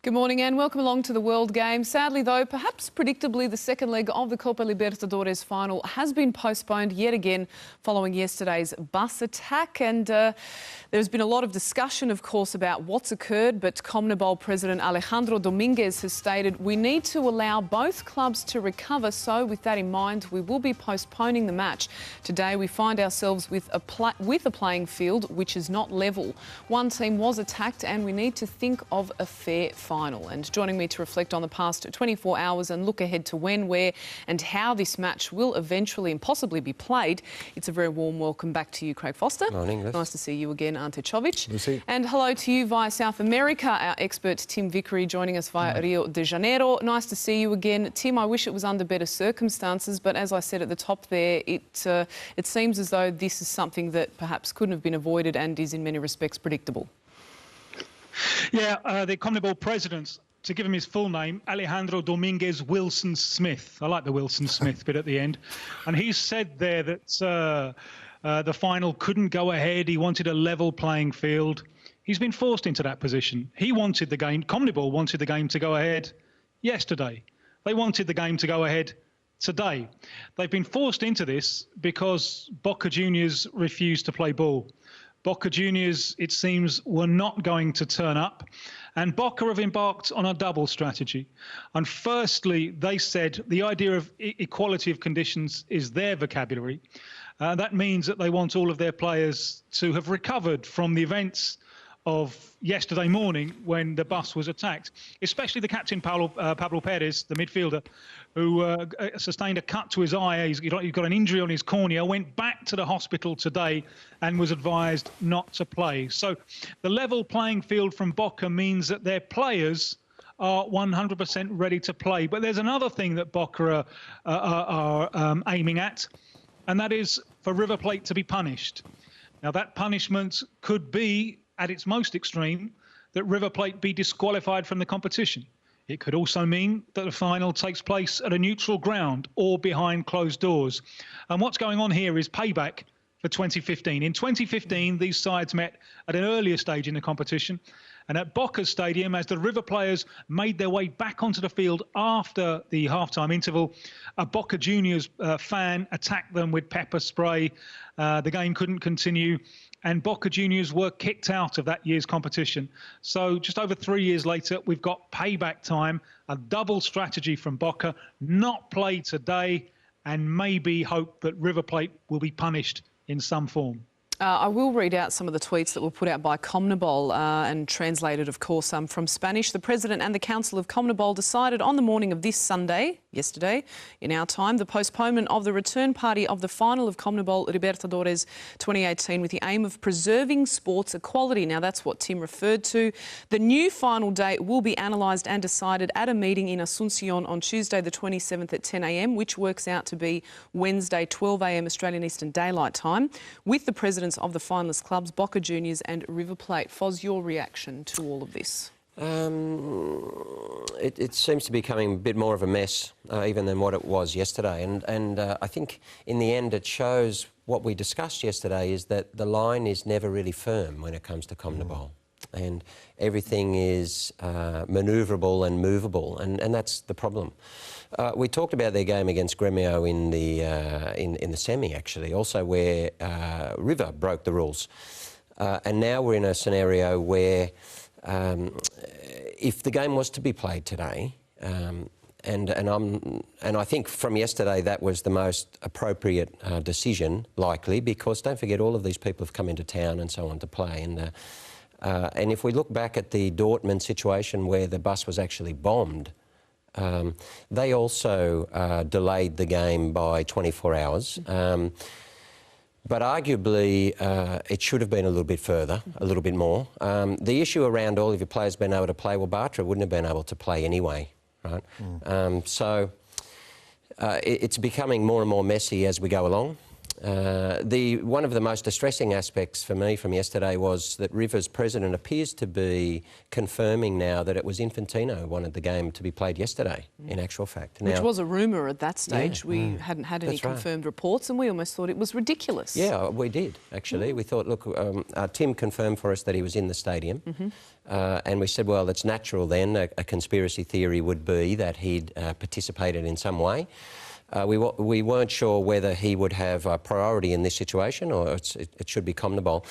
Good morning and welcome along to the World Game. Sadly though, perhaps predictably, the second leg of the Copa Libertadores final has been postponed yet again following yesterday's bus attack. And there's been a lot of discussion, of course, about what's occurred, but CONMEBOL President Alejandro Dominguez has stated we need to allow both clubs to recover. So with that in mind, we will be postponing the match. Today we find ourselves with a playing field which is not level. One team was attacked and we need to think of a fair final. And joining me to reflect on the past 24 hours and look ahead to when, where and how this match will eventually and possibly be played, it's a very warm welcome back to you, Craig Foster. Morning, Liz. Nice to see you again, Ante Czovic. Lucy. And hello to you via South America, our expert Tim Vickery joining us via Rio de Janeiro. Nice to see you again. Tim, I wish it was under better circumstances, but as I said at the top there, it seems as though this is something that perhaps couldn't have been avoided and is in many respects predictable. Yeah, the CONMEBOL president, to give him his full name, Alejandro Dominguez Wilson Smith. I like the Wilson Smith bit at the end. And he said there that the final couldn't go ahead. He wanted a level playing field. He's been forced into that position. He wanted the game, CONMEBOL wanted the game to go ahead yesterday. They wanted the game to go ahead today. They've been forced into this because Boca Juniors refused to play ball. Boca Juniors, it seems, were not going to turn up. And Boca have embarked on a double strategy. And firstly, they said the idea of equality of conditions is their vocabulary. That means that they want all of their players to have recovered from the events of yesterday morning when the bus was attacked, especially the captain, Pablo Perez, the midfielder, who sustained a cut to his eye. He's got an injury on his cornea, went back to the hospital today and was advised not to play. So the level playing field from Boca means that their players are 100% ready to play. But there's another thing that Boca are aiming at, and that is for River Plate to be punished. Now, that punishment could be, at its most extreme, that River Plate be disqualified from the competition. It could also mean that the final takes place at a neutral ground or behind closed doors. And what's going on here is payback for 2015. In 2015, these sides met at an earlier stage in the competition. And at Boca's stadium, as the River players made their way back onto the field after the half-time interval, a Boca Juniors fan attacked them with pepper spray. The game couldn't continue, and Boca Juniors were kicked out of that year's competition. So just over 3 years later, we've got payback time, a double strategy from Boca, not play today, and maybe hope that River Plate will be punished in some form. I will read out some of the tweets that were put out by CONMEBOL and translated, of course, from Spanish. The President and the Council of CONMEBOL decided on the morning of this Sunday, yesterday, in our time, the postponement of the return party of the final of CONMEBOL Libertadores 2018 with the aim of preserving sports equality. Now, that's what Tim referred to. The new final date will be analysed and decided at a meeting in Asunción on Tuesday the 27th at 10 a.m, which works out to be Wednesday 12 a.m. Australian Eastern Daylight Time, with the Presidents of the finalist clubs, Boca Juniors and River Plate. Foz, your reaction to all of this? It seems to be becoming a bit more of a mess, even than what it was yesterday. And I think in the end it shows what we discussed yesterday is that the line is never really firm when it comes to CONMEBOL. And everything is manoeuvrable and movable, and that's the problem. We talked about their game against Gremio in the semi, actually, also where River broke the rules. And now we're in a scenario where if the game was to be played today, and I think from yesterday that was the most appropriate decision, likely, because don't forget all of these people have come into town and so on to play. And if we look back at the Dortmund situation where the bus was actually bombed, they also delayed the game by 24 hours. But arguably, it should have been a little bit further, a little bit more. The issue around all of your players being able to play, well, Bartra wouldn't have been able to play anyway, right? So it's becoming more and more messy as we go along. One of the most distressing aspects for me from yesterday was that River's president appears to be confirming now that it was Infantino who wanted the game to be played yesterday, in actual fact. Which was a rumour at that stage. Yeah, we hadn't had any confirmed reports, and we almost thought it was ridiculous. Yeah, we did, actually. We thought, look, Tim confirmed for us that he was in the stadium, and we said, well, it's natural then, a conspiracy theory would be that he'd participated in some way. We weren't sure whether he would have priority in this situation or it should be CONMEBOL.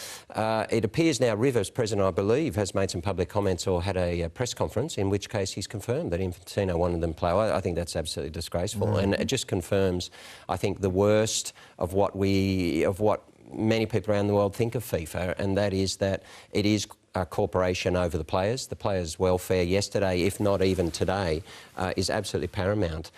It appears now Rivers, president, I believe, has made some public comments or had a press conference, in which case he's confirmed that Infantino wanted them to play. I think that's absolutely disgraceful, and it just confirms, I think, the worst of what many people around the world think of FIFA, and that is that it is a corporation over the players. The players' welfare yesterday, if not even today, is absolutely paramount.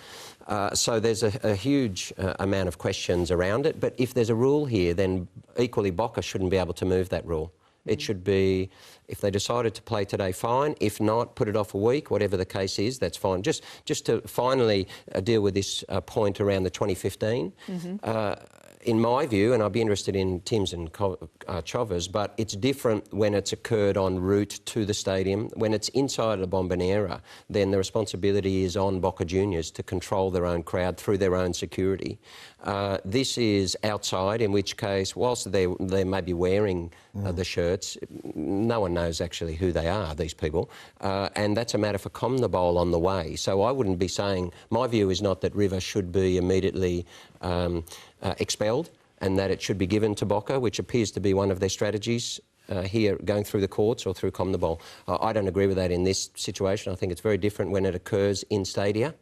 So there's a huge amount of questions around it, but if there's a rule here, then equally Boca shouldn't be able to move that rule. It should be, if they decided to play today, fine. If not, put it off a week, whatever the case is, that's fine. Just to finally deal with this point around the 2015, in my view, and I'd be interested in Tim's and Chover's, but it's different when it's occurred en route to the stadium. When it's inside the Bombonera, then the responsibility is on Boca Juniors to control their own crowd through their own security. This is outside, in which case, whilst they may be wearing the shirts, no one knows actually who they are, these people, and that's a matter for CONMEBOL on the way. So I wouldn't be saying, my view is not that River should be immediately expelled and that it should be given to Boca, which appears to be one of their strategies here going through the courts or through CONMEBOL. I don't agree with that in this situation. I think it's very different when it occurs in stadia,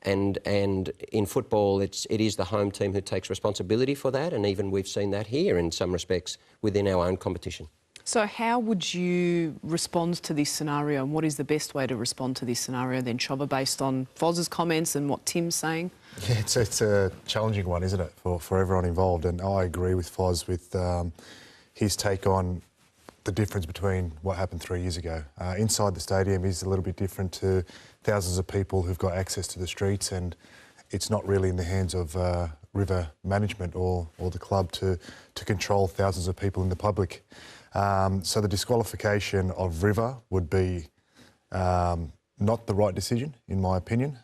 and in football it is the home team who takes responsibility for that, and even we've seen that here in some respects within our own competition. So how would you respond to this scenario, and what is the best way to respond to this scenario then, Chover, based on Foz's comments and what Tim's saying? Yeah, it's a challenging one, isn't it, for everyone involved, and I agree with Foz with his take on the difference between what happened 3 years ago. Inside the stadium is a little bit different to thousands of people who've got access to the streets, and it's not really in the hands of River management or the club to control thousands of people in the public. So the disqualification of River would be not the right decision, in my opinion.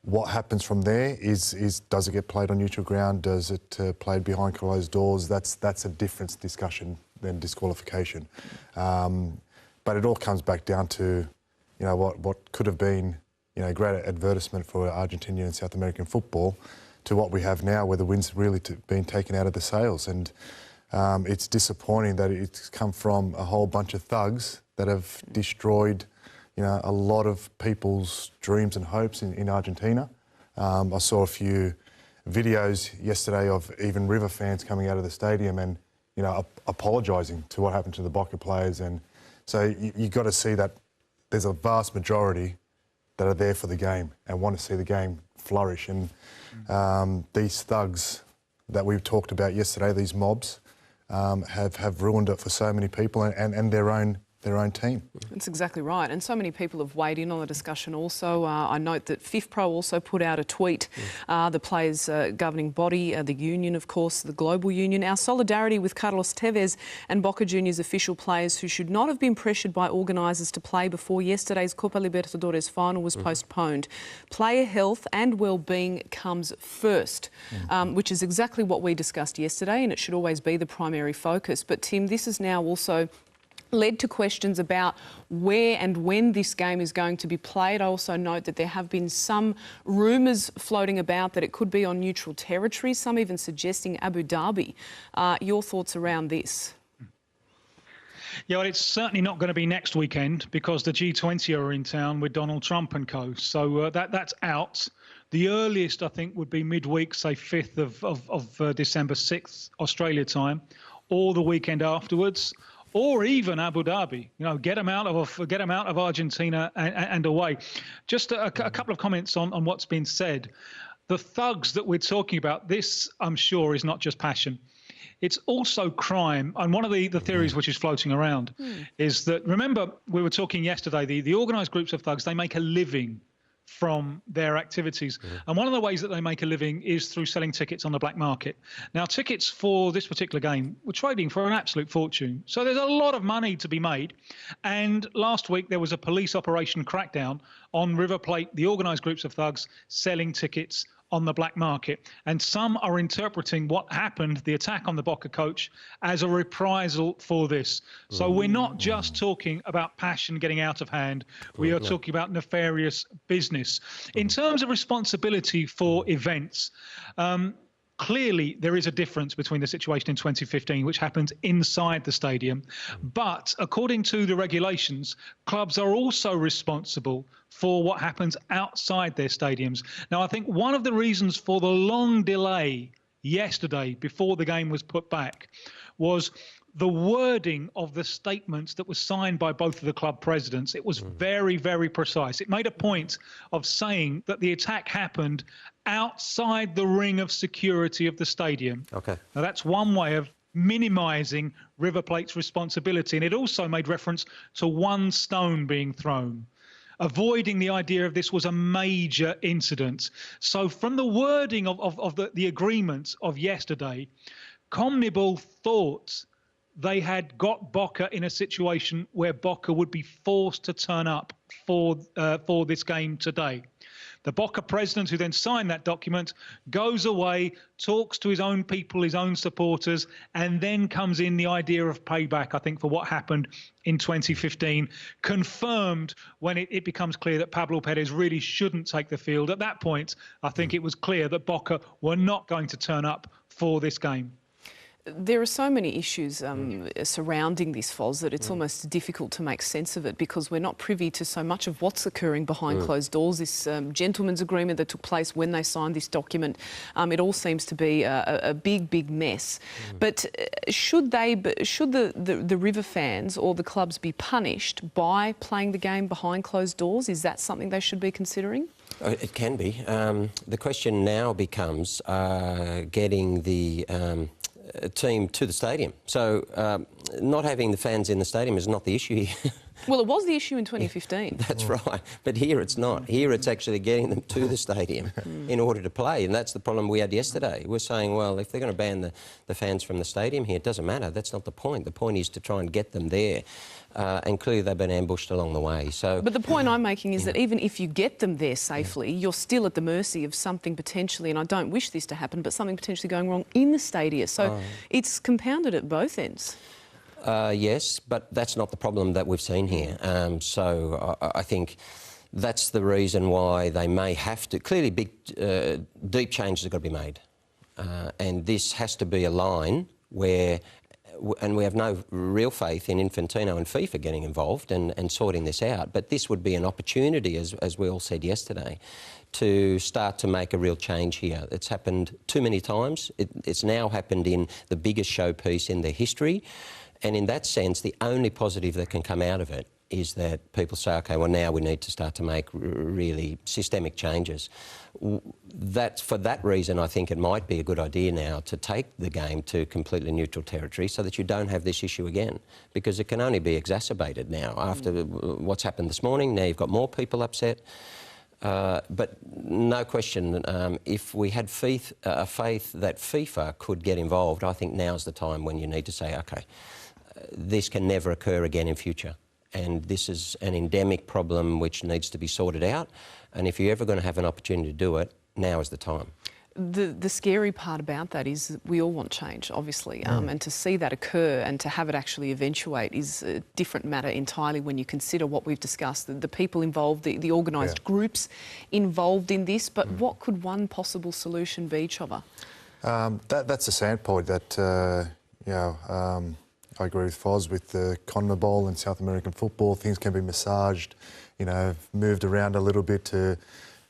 What happens from there is does it get played on neutral ground? Does it played behind closed doors? That's a different discussion than disqualification. But it all comes back down to, you know, what could have been, you know, great advertisement for Argentinian and South American football to what we have now, where the wind's really been taken out of the sails. And it's disappointing that it's come from a whole bunch of thugs that have destroyed, you know, a lot of people's dreams and hopes in Argentina. I saw a few videos yesterday of even River fans coming out of the stadium and, you know, apologising to what happened to the Boca players. And so you've got to see that there's a vast majority that are there for the game and want to see the game flourish. And these thugs that we've talked about yesterday, these mobs, have ruined it for so many people and their own team. That's exactly right. And so many people have weighed in on the discussion also. I note that FIFPro also put out a tweet, the players' governing body, the union, of course, the global union. Our solidarity with Carlos Tevez and Boca Juniors official players who should not have been pressured by organisers to play before yesterday's Copa Libertadores final was postponed. Player health and well-being comes first, which is exactly what we discussed yesterday, and it should always be the primary focus. But Tim, this is now also led to questions about where and when this game is going to be played. I also note that there have been some rumours floating about that it could be on neutral territory, some even suggesting Abu Dhabi. Your thoughts around this? Yeah, well, it's certainly not going to be next weekend because the G20 are in town with Donald Trump and co. So that's out. The earliest, I think, would be midweek, say 5th of December, 6th Australia time, or the weekend afterwards, or even Abu Dhabi. You know, get them out of Argentina and away. Just a couple of comments on what's been said. The thugs that we're talking about, this, I'm sure, is not just passion. It's also crime. And one of the theories which is floating around is that, remember, we were talking yesterday, the organised groups of thugs, they make a living from their activities. And one of the ways that they make a living is through selling tickets on the black market. Now, tickets for this particular game were trading for an absolute fortune. So there's a lot of money to be made. And last week, there was a police operation crackdown on River Plate, the organised groups of thugs selling tickets on the black market. And some are interpreting what happened, the attack on the Boca coach, as a reprisal for this. So we're not just talking about passion getting out of hand. We are talking about nefarious business. In terms of responsibility for events, clearly, there is a difference between the situation in 2015, which happened inside the stadium. But according to the regulations, clubs are also responsible for what happens outside their stadiums. Now, I think one of the reasons for the long delay yesterday before the game was put back was the wording of the statements that was signed by both of the club presidents. It was very, very precise. It made a point of saying that the attack happened outside the ring of security of the stadium. Okay. Now, that's one way of minimising River Plate's responsibility. And it also made reference to one stone being thrown, avoiding the idea of this was a major incident. So from the wording of the agreement of yesterday, CONMEBOL thought they had got Boca in a situation where Boca would be forced to turn up for this game today. The Boca president, who then signed that document, goes away, talks to his own people, his own supporters, and then comes in the idea of payback, I think, for what happened in 2015, confirmed when it becomes clear that Pablo Perez really shouldn't take the field. At that point, I think it was clear that Boca were not going to turn up for this game. There are so many issues surrounding this, Foz, that it's almost difficult to make sense of it because we're not privy to so much of what's occurring behind closed doors. This gentleman's agreement that took place when they signed this document, it all seems to be a big, big mess. But should the River fans or the clubs be punished by playing the game behind closed doors? Is that something they should be considering? It can be. The question now becomes getting the team to the stadium. So not having the fans in the stadium is not the issue here. Well, it was the issue in 2015. That's right. But here it's not. Here it's actually getting them to the stadium in order to play. And that's the problem we had yesterday. We're saying, well, if they're going to ban the fans from the stadium here, it doesn't matter. That's not the point. The point is to try and get them there. And clearly they've been ambushed along the way. So, but the point I'm making is that even if you get them there safely, you're still at the mercy of something potentially, and I don't wish this to happen, but something potentially going wrong in the stadia. So it's compounded at both ends. Yes, but that's not the problem that we've seen here. So I think that's the reason why they may have to. Clearly, big, deep changes have got to be made. And this has to be a line where, and we have no real faith in Infantino and FIFA getting involved and sorting this out, but this would be an opportunity, as we all said yesterday, to start to make a real change here. It's happened too many times. It's now happened in the biggest showpiece in their history. And in that sense, the only positive that can come out of it is that people say, OK, well, now we need to start to make really systemic changes. For that reason, I think it might be a good idea now to take the game to completely neutral territory so that you don't have this issue again, because it can only be exacerbated now. After what's happened this morning, now you've got more people upset. But no question, if we had faith that FIFA could get involved, I think now's the time when you need to say, OK, this can never occur again in future. And this is an endemic problem which needs to be sorted out. And if you're ever going to have an opportunity to do it, now is the time. The scary part about that is we all want change, obviously, and to see that occur and to have it actually eventuate is a different matter entirely when you consider what we've discussed, the people involved, the organised groups involved in this. But what could one possible solution be, Chova? That's the sad point that, I agree with Foz with the CONMEBOL and South American football. Things can be massaged, moved around a little bit to,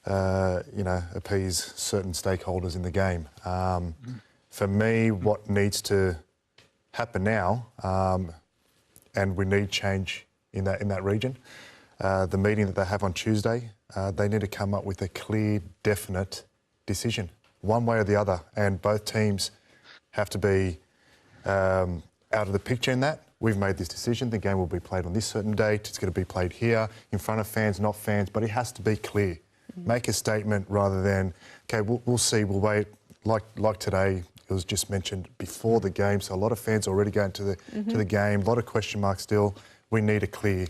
appease certain stakeholders in the game. For me, what needs to happen now, and we need change in that region, the meeting that they have on Tuesday, they need to come up with a clear, definite decision, one way or the other, and both teams have to be out of the picture in that. We've made this decision, the game will be played on this certain date, it's going to be played here, in front of fans, not fans, but it has to be clear. Make a statement rather than, okay, we'll see, we'll wait. Like today, it was just mentioned before the game, so a lot of fans already going to the game, a lot of question marks still. We need a clear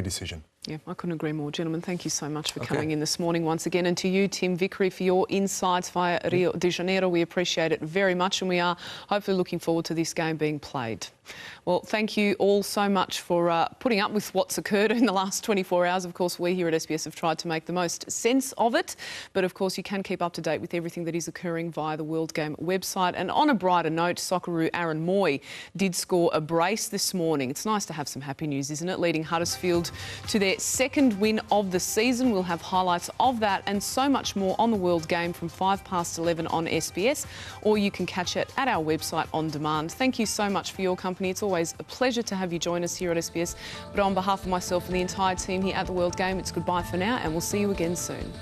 decision. Yeah, I couldn't agree more. Gentlemen, thank you so much for coming in this morning once again. And to you, Tim Vickery, for your insights via Rio de Janeiro. We appreciate it very much, and we are hopefully looking forward to this game being played. Well, thank you all so much for putting up with what's occurred in the last 24 hours. Of course, we here at SBS have tried to make the most sense of it. But, of course, you can keep up to date with everything that is occurring via the World Game website. And on a brighter note, Socceroo Aaron Moy did score a brace this morning. It's nice to have some happy news, isn't it? Leading Huddersfield to their second win of the season. We'll have highlights of that and so much more on the World Game from 11:05 on SBS, or you can catch it at our website on demand. Thank you so much for your company. It's always a pleasure to have you join us here at SBS. But on behalf of myself and the entire team here at the World Game, it's goodbye for now, and we'll see you again soon.